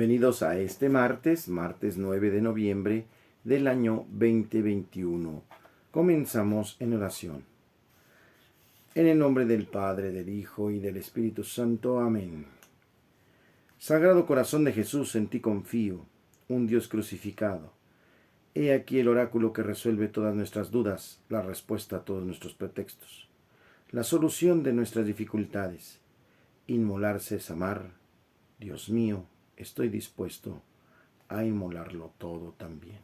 Bienvenidos a este martes 9 de noviembre del año 2021. Comenzamos en oración. En el nombre del Padre, del Hijo y del Espíritu Santo. Amén. Sagrado Corazón de Jesús, en ti confío, un Dios crucificado. He aquí el oráculo que resuelve todas nuestras dudas, la respuesta a todos nuestros pretextos, la solución de nuestras dificultades. Inmolarse es amar. Dios mío, estoy dispuesto a inmolarlo todo también.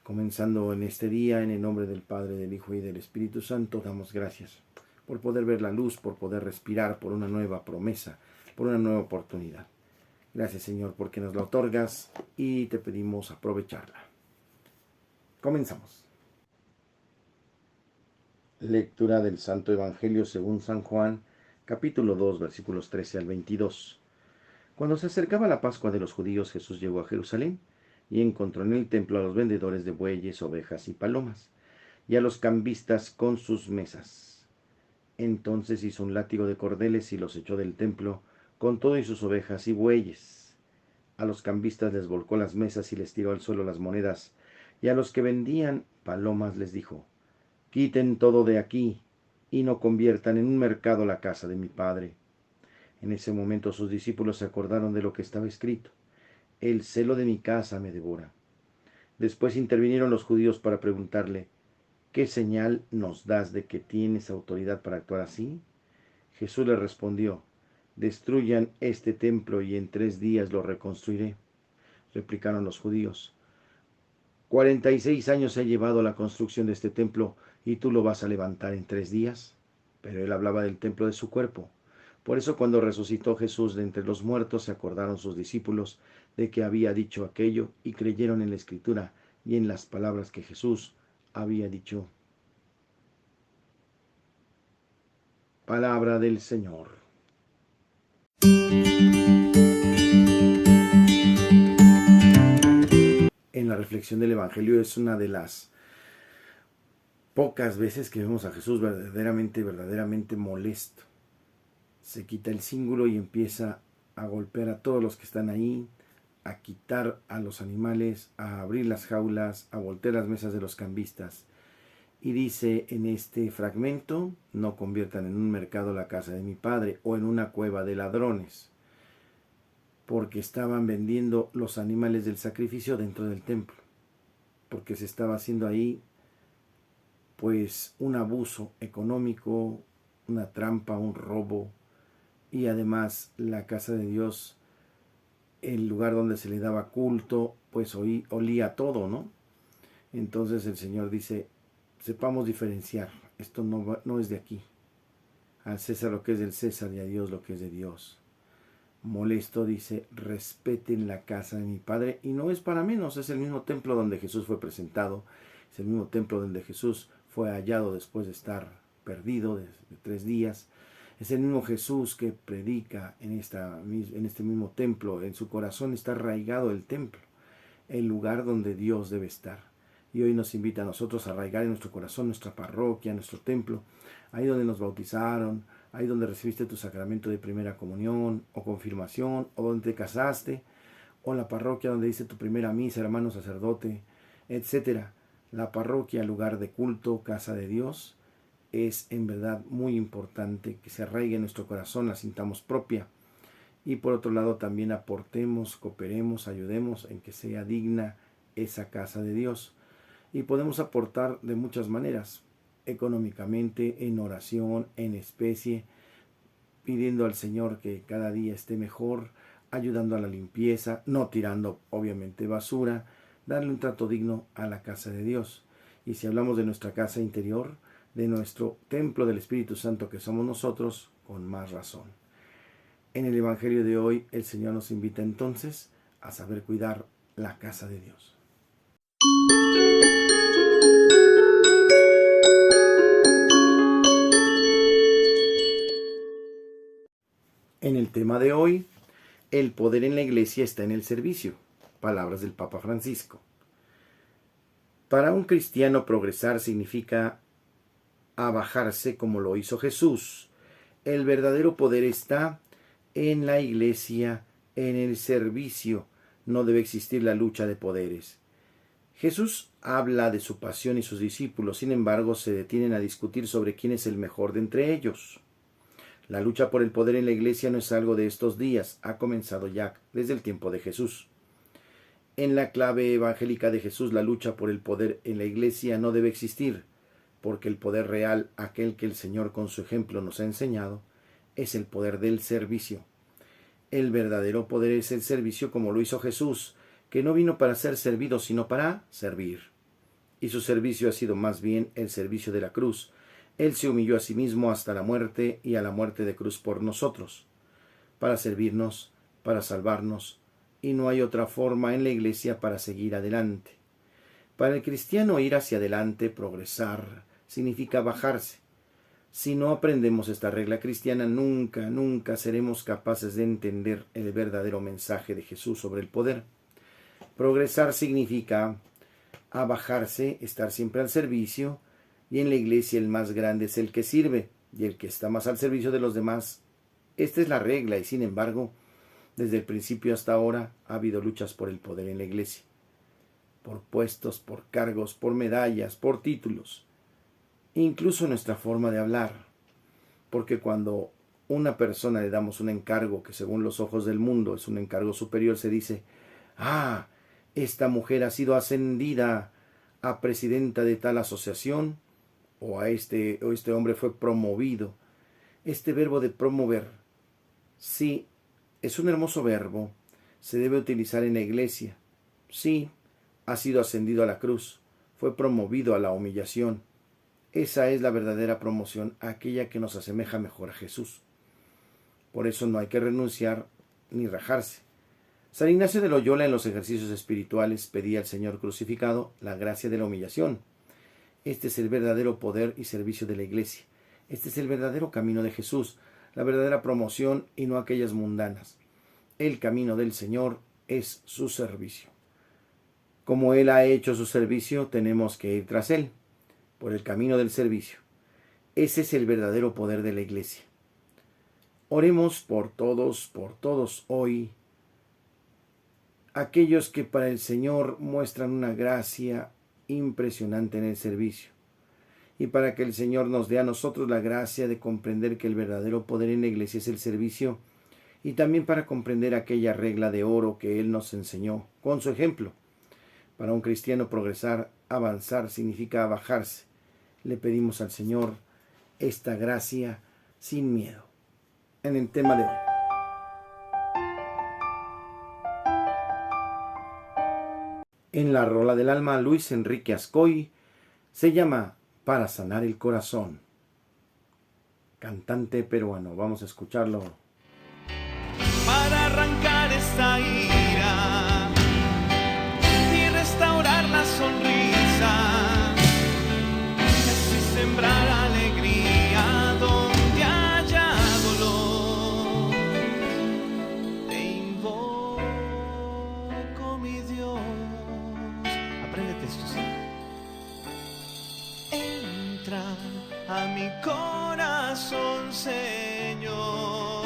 Comenzando en este día, en el nombre del Padre, del Hijo y del Espíritu Santo, damos gracias por poder ver la luz, por poder respirar, por una nueva promesa, por una nueva oportunidad. Gracias, Señor, porque nos la otorgas y te pedimos aprovecharla. Comenzamos. Lectura del Santo Evangelio según San Juan, capítulo 2, versículos 13 al 22. Cuando se acercaba la Pascua de los judíos, Jesús llegó a Jerusalén y encontró en el templo a los vendedores de bueyes, ovejas y palomas, y a los cambistas con sus mesas. Entonces hizo un látigo de cordeles y los echó del templo, con todo y sus ovejas y bueyes. A los cambistas les volcó las mesas y les tiró al suelo las monedas, y a los que vendían palomas les dijo: «Quiten todo de aquí, y no conviertan en un mercado la casa de mi Padre». En ese momento sus discípulos se acordaron de lo que estaba escrito: «El celo de mi casa me devora». Después intervinieron los judíos para preguntarle: «¿Qué señal nos das de que tienes autoridad para actuar así?». Jesús les respondió: «Destruyan este templo y en 3 días lo reconstruiré». Replicaron los judíos: 46 años ha llevado la construcción de este templo, ¿y tú lo vas a levantar en 3 días? Pero él hablaba del templo de su cuerpo. Por eso cuando resucitó Jesús de entre los muertos, se acordaron sus discípulos de que había dicho aquello y creyeron en la Escritura y en las palabras que Jesús había dicho. Palabra del Señor. En la reflexión del Evangelio es una de las pocas veces que vemos a Jesús verdaderamente molesto. Se quita el cíngulo y empieza a golpear a todos los que están ahí, a quitar a los animales, a abrir las jaulas, a voltear las mesas de los cambistas. Y dice en este fragmento: «No conviertan en un mercado la casa de mi Padre o en una cueva de ladrones», porque estaban vendiendo los animales del sacrificio dentro del templo, porque se estaba haciendo ahí pues un abuso económico, una trampa, un robo. Y además la casa de Dios, el lugar donde se le daba culto, pues olía todo, ¿no? Entonces el Señor dice: sepamos diferenciar, esto no es de aquí. Al César lo que es del César y a Dios lo que es de Dios. Molesto dice: respeten la casa de mi Padre. Y no es para menos, es el mismo templo donde Jesús fue presentado, es el mismo templo donde Jesús fue hallado después de estar perdido de 3 días. Es el mismo Jesús que predica en este mismo templo. En su corazón está arraigado el templo, el lugar donde Dios debe estar. Y hoy nos invita a nosotros a arraigar en nuestro corazón nuestra parroquia, nuestro templo, ahí donde nos bautizaron, ahí donde recibiste tu sacramento de primera comunión o confirmación, o donde te casaste, o la parroquia donde diste tu primera misa, hermano sacerdote, etc. La parroquia, lugar de culto, casa de Dios, es en verdad muy importante que se arraigue en nuestro corazón, la sintamos propia. Y por otro lado también aportemos, cooperemos, ayudemos en que sea digna esa casa de Dios. Y podemos aportar de muchas maneras: económicamente, en oración, en especie, pidiendo al Señor que cada día esté mejor, ayudando a la limpieza, no tirando obviamente basura, darle un trato digno a la casa de Dios. Y si hablamos de nuestra casa interior, de nuestro templo del Espíritu Santo que somos nosotros, con más razón. En el Evangelio de hoy el Señor nos invita entonces a saber cuidar la casa de Dios. En el tema de hoy, el poder en la iglesia está en el servicio. Palabras del Papa Francisco. Para un cristiano, progresar significa abajarse como lo hizo Jesús. El verdadero poder está en la iglesia, En el servicio no debe existir la lucha de poderes. Jesús habla de su pasión y sus discípulos, sin embargo, se detienen a discutir sobre quién es el mejor de entre ellos. La lucha por el poder en la iglesia no es algo de estos días, ha comenzado ya desde el tiempo de Jesús. En la clave evangélica de Jesús, la lucha por el poder en la iglesia no debe existir, porque el poder real, aquel que el Señor con su ejemplo nos ha enseñado, es el poder del servicio. El verdadero poder es el servicio, como lo hizo Jesús, que no vino para ser servido, sino para servir. Y su servicio ha sido más bien el servicio de la cruz. Él se humilló a sí mismo hasta la muerte y a la muerte de cruz por nosotros, para servirnos, para salvarnos, y no hay otra forma en la iglesia para seguir adelante. Para el cristiano ir hacia adelante, progresar, significa bajarse. Si no aprendemos esta regla cristiana, nunca seremos capaces de entender el verdadero mensaje de Jesús sobre el poder. Progresar significa bajarse, estar siempre al servicio, y en la iglesia el más grande es el que sirve, y el que está más al servicio de los demás. Esta es la regla, y sin embargo, desde el principio hasta ahora ha habido luchas por el poder en la iglesia. Por puestos, por cargos, por medallas, por títulos. Incluso nuestra forma de hablar. Porque cuando a una persona le damos un encargo que según los ojos del mundo es un encargo superior, se dice: esta mujer ha sido ascendida a presidenta de tal asociación, o este hombre fue promovido. Este verbo de promover, sí, es un hermoso verbo, se debe utilizar en la iglesia. Sí, ha sido ascendido a la cruz, fue promovido a la humillación. Esa es la verdadera promoción, aquella que nos asemeja mejor a Jesús. Por eso no hay que renunciar ni rajarse. San Ignacio de Loyola, en los ejercicios espirituales, pedía al Señor crucificado la gracia de la humillación. Este es el verdadero poder y servicio de la iglesia. Este es el verdadero camino de Jesús, la verdadera promoción y no aquellas mundanas. El camino del Señor es su servicio. Como Él ha hecho su servicio, tenemos que ir tras Él, por el camino del servicio. Ese es el verdadero poder de la iglesia. Oremos por todos hoy, aquellos que para el Señor muestran una gracia impresionante en el servicio, y para que el Señor nos dé a nosotros la gracia de comprender que el verdadero poder en la iglesia es el servicio, y también para comprender aquella regla de oro que Él nos enseñó con su ejemplo. Para un cristiano progresar, avanzar, significa bajarse. Le pedimos al Señor esta gracia sin miedo. En el tema de hoy. En la Rola del Alma, Luis Enrique Ascoy, se llama Para sanar el corazón. Cantante peruano, vamos a escucharlo. Para arrancar esta ira y restaurar la sonrisa, y sembrar alegría donde haya dolor. Te invoco, mi Dios. Apréndete esto, sí. Entra a mi corazón, Señor.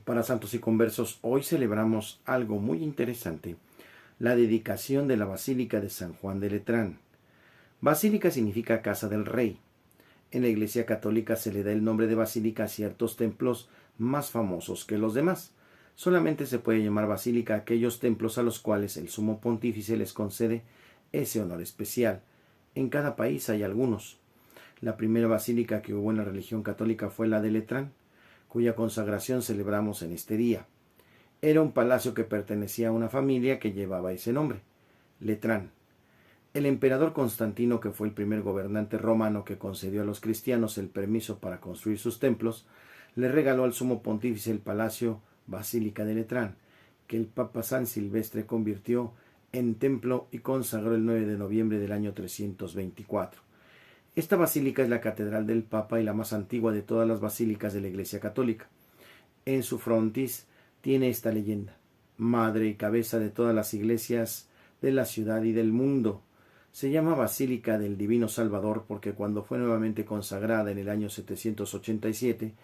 Para Santos y Conversos, hoy celebramos algo muy interesante, la dedicación de la Basílica de San Juan de Letrán. Basílica significa casa del rey. En la Iglesia Católica se le da el nombre de basílica a ciertos templos más famosos que los demás. Solamente se puede llamar basílica a aquellos templos a los cuales el sumo pontífice les concede ese honor especial. En cada país hay algunos. La primera basílica que hubo en la religión católica fue la de Letrán, cuya consagración celebramos en este día. Era un palacio que pertenecía a una familia que llevaba ese nombre, Letrán. El emperador Constantino, que fue el primer gobernante romano que concedió a los cristianos el permiso para construir sus templos, le regaló al sumo pontífice el palacio Basílica de Letrán, que el Papa San Silvestre convirtió en templo y consagró el 9 de noviembre del año 324. Esta basílica es la catedral del Papa y la más antigua de todas las basílicas de la Iglesia Católica. En su frontis tiene esta leyenda: Madre y cabeza de todas las iglesias de la ciudad y del mundo, Se llama Basílica del Divino Salvador porque cuando fue nuevamente consagrada en el año 787,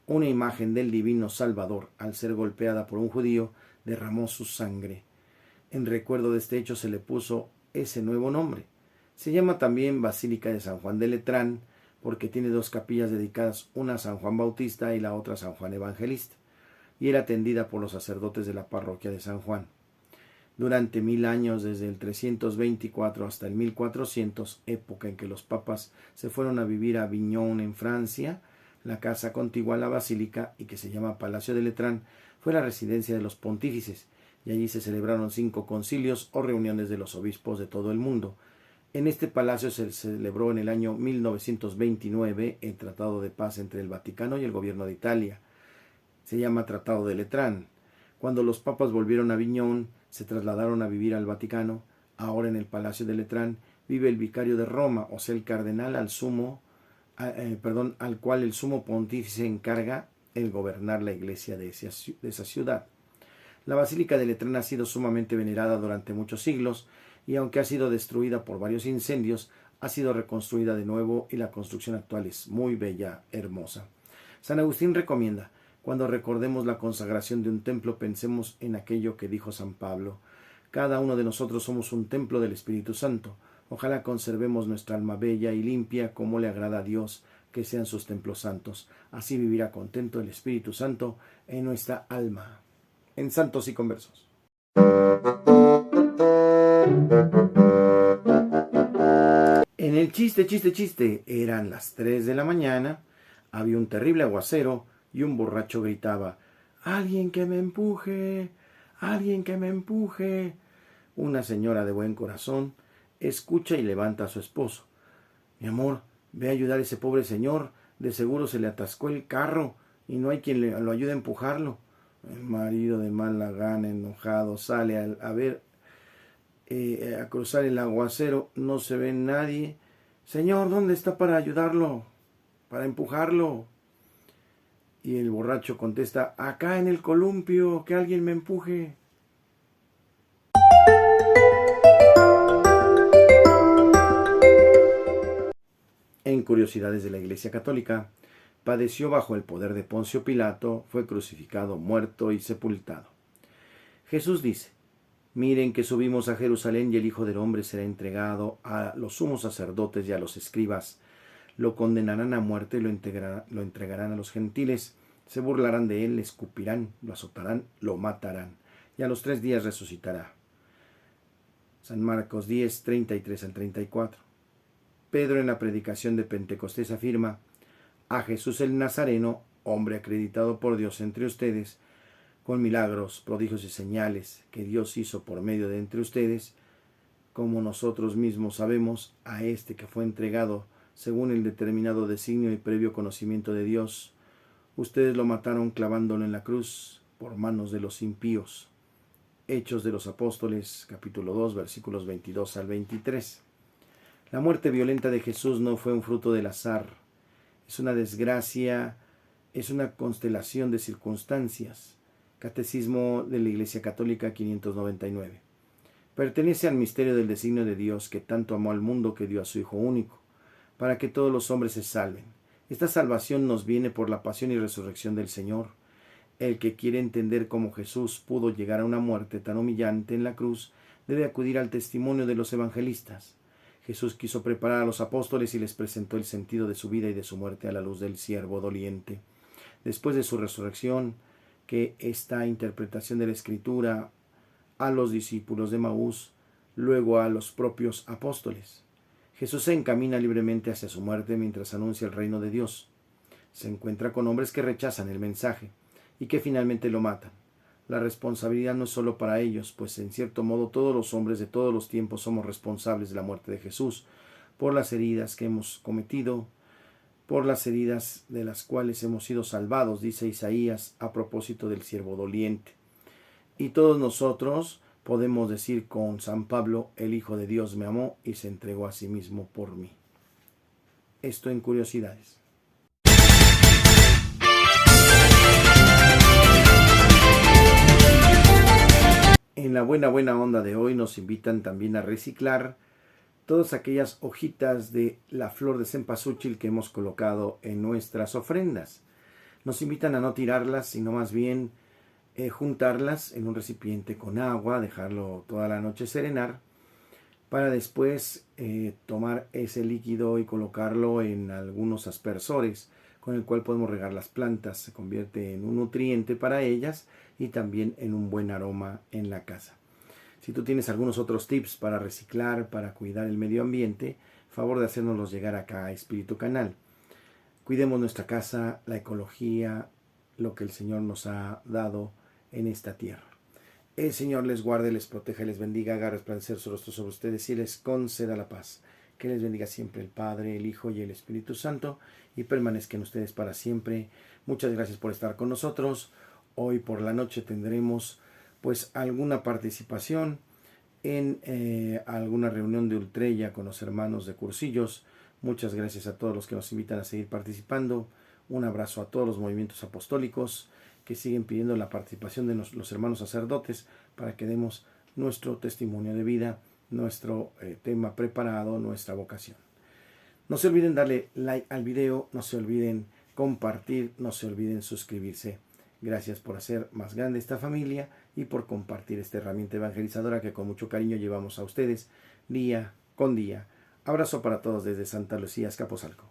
una imagen del Divino Salvador, al ser golpeada por un judío, derramó su sangre. En recuerdo de este hecho se le puso ese nuevo nombre. Se llama también Basílica de San Juan de Letrán porque tiene dos capillas dedicadas, una a San Juan Bautista y la otra a San Juan Evangelista, y era atendida por los sacerdotes de la parroquia de San Juan. Durante 1000 años, desde el 324 hasta el 1400, época en que los papas se fueron a vivir a Avignon en Francia, la casa contigua a la basílica, y que se llama Palacio de Letrán, fue la residencia de los pontífices, y allí se celebraron 5 concilios o reuniones de los obispos de todo el mundo. En este palacio se celebró en el año 1929 el Tratado de Paz entre el Vaticano y el gobierno de Italia. Se llama Tratado de Letrán. Cuando los papas volvieron a Avignon, se trasladaron a vivir al Vaticano. Ahora en el Palacio de Letrán vive el vicario de Roma, o sea, el cardenal al cual el sumo pontífice encarga el gobernar la iglesia de esa ciudad. La Basílica de Letrán ha sido sumamente venerada durante muchos siglos, y aunque ha sido destruida por varios incendios, ha sido reconstruida de nuevo y la construcción actual es muy bella, hermosa. San Agustín recomienda: cuando recordemos la consagración de un templo, pensemos en aquello que dijo San Pablo: cada uno de nosotros somos un templo del Espíritu Santo. Ojalá conservemos nuestra alma bella y limpia como le agrada a Dios, que sean sus templos santos. Así vivirá contento el Espíritu Santo en nuestra alma. En Santos y Conversos. En el chiste, eran las 3 de la mañana, había un terrible aguacero y un borracho gritaba: ¡alguien que me empuje! ¡Alguien que me empuje! Una señora de buen corazón escucha y levanta a su esposo: mi amor, ve a ayudar a ese pobre señor, de seguro se le atascó el carro y no hay quien lo ayude a empujarlo. El marido, de mala gana, enojado, sale a cruzar el aguacero. No se ve nadie. Señor, ¿dónde está para ayudarlo? Para empujarlo. Y el borracho contesta: acá en el columpio, que alguien me empuje. En curiosidades de la Iglesia Católica, padeció bajo el poder de Poncio Pilato, fue crucificado, muerto y sepultado. Jesús dice: miren que subimos a Jerusalén y el Hijo del Hombre será entregado a los sumos sacerdotes y a los escribas. Lo condenarán a muerte y lo entregarán a los gentiles. Se burlarán de él, le escupirán, lo azotarán, lo matarán, y a los 3 días resucitará. San Marcos 10, 33 al 34. Pedro, en la predicación de Pentecostés, afirma: a Jesús el Nazareno, hombre acreditado por Dios entre ustedes, con milagros, prodigios y señales que Dios hizo por medio de entre ustedes, como nosotros mismos sabemos, a este que fue entregado según el determinado designio y previo conocimiento de Dios, ustedes lo mataron clavándolo en la cruz por manos de los impíos. Hechos de los Apóstoles, capítulo 2, versículos 22 al 23. La muerte violenta de Jesús no fue un fruto del azar. Es una desgracia, es una constelación de circunstancias. Catecismo de la Iglesia Católica 599. Pertenece al misterio del designio de Dios, que tanto amó al mundo que dio a su Hijo único, para que todos los hombres se salven. Esta salvación nos viene por la pasión y resurrección del Señor. El que quiere entender cómo Jesús pudo llegar a una muerte tan humillante en la cruz, debe acudir al testimonio de los evangelistas. Jesús quiso preparar a los apóstoles y les presentó el sentido de su vida y de su muerte a la luz del siervo doliente. Después de su resurrección, que esta interpretación de la Escritura a los discípulos de Maús, luego a los propios apóstoles. Jesús se encamina libremente hacia su muerte mientras anuncia el reino de Dios. Se encuentra con hombres que rechazan el mensaje y que finalmente lo matan. La responsabilidad no es solo para ellos, pues en cierto modo todos los hombres de todos los tiempos somos responsables de la muerte de Jesús, por las heridas que hemos cometido, por las heridas de las cuales hemos sido salvados, dice Isaías a propósito del siervo doliente. Y todos nosotros podemos decir con San Pablo: el Hijo de Dios me amó y se entregó a sí mismo por mí. Esto en curiosidades. En la buena onda de hoy nos invitan también a reciclar todas aquellas hojitas de la flor de cempasúchil que hemos colocado en nuestras ofrendas. Nos invitan a no tirarlas, sino más bien juntarlas en un recipiente con agua, dejarlo toda la noche serenar, para después tomar ese líquido y colocarlo en algunos aspersores con el cual podemos regar las plantas. Se convierte en un nutriente para ellas y también en un buen aroma en la casa. Si tú tienes algunos otros tips para reciclar, para cuidar el medio ambiente, favor de hacérnoslos llegar acá a Espíritu Canal. Cuidemos nuestra casa, la ecología, lo que el Señor nos ha dado en esta tierra. El Señor les guarde, les proteja, les bendiga, haga resplandecer su rostro sobre ustedes y les conceda la paz. Que les bendiga siempre el Padre, el Hijo y el Espíritu Santo y permanezcan ustedes para siempre. Muchas gracias por estar con nosotros. Hoy por la noche tendremos pues alguna participación en alguna reunión de Ultrella con los hermanos de Cursillos. Muchas gracias a todos los que nos invitan a seguir participando. Un abrazo a todos los movimientos apostólicos que siguen pidiendo la participación de los hermanos sacerdotes para que demos nuestro testimonio de vida, nuestro tema preparado, nuestra vocación. No se olviden darle like al video, no se olviden compartir, no se olviden suscribirse. Gracias por hacer más grande esta familia y por compartir esta herramienta evangelizadora que con mucho cariño llevamos a ustedes día con día. Abrazo para todos desde Santa Lucía, Escaposalco.